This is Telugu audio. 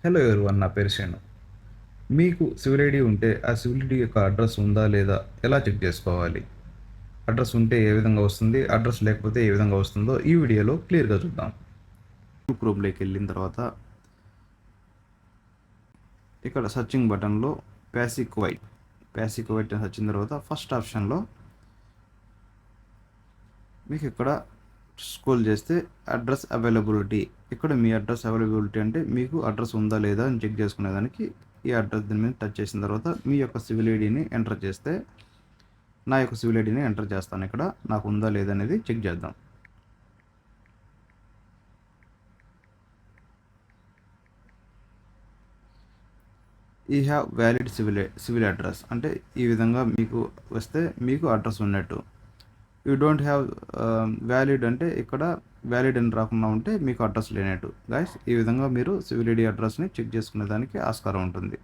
హలో ఎవరివన్, నా పేరు శ్రీను. మీకు సివిల్ ఐడి ఉంటే ఆ సివిల్ ఐడి యొక్క అడ్రస్ ఉందా లేదా ఎలా చెక్ చేసుకోవాలి? అడ్రస్ ఉంటే ఏ విధంగా వస్తుంది, అడ్రస్ లేకపోతే ఏ విధంగా వస్తుందో ఈ వీడియోలో క్లియర్గా చూద్దాం. క్రోమ్లోకి వెళ్ళిన తర్వాత ఇక్కడ సర్చింగ్ బటన్లో ప్యాసిక్వైట్ అని వచ్చిన తర్వాత ఫస్ట్ ఆప్షన్లో మీకు ఇక్కడ స్క్రోల్ చేస్తే అడ్రస్ అవైలబిలిటీ, ఇక్కడ మీ అడ్రస్ అవైలబిలిటీ అంటే మీకు అడ్రస్ ఉందా లేదా అని చెక్ చేసుకునేదానికి ఈ అడ్రస్ దీని మీద టచ్ చేసిన తర్వాత మీ యొక్క సివిల్ ఐడిని ఎంటర్ చేస్తే, నా యొక్క సివిల్ ఐడిని ఎంటర్ చేస్తాను. ఇక్కడ నాకు ఉందా లేదా అనేది చెక్ చేద్దాం. ఈ హ్యావ్ వ్యాలిడ్ సివిల్ అడ్రస్ అంటే ఈ విధంగా మీకు వస్తే మీకు అడ్రస్ ఉన్నట్టు. యూ డోంట్ హ్యావ్ వ్యాలిడ్ అంటే ఇక్కడ వ్యాలిడ్ అని రాకుండా ఉంటే మీకు అడ్రస్ లేనట్టు. గైస్, ఈ విధంగా మీరు సివిల్ ఐడి అడ్రస్ని చెక్ చేసుకునే దానికి ఆస్కారం ఉంటుంది.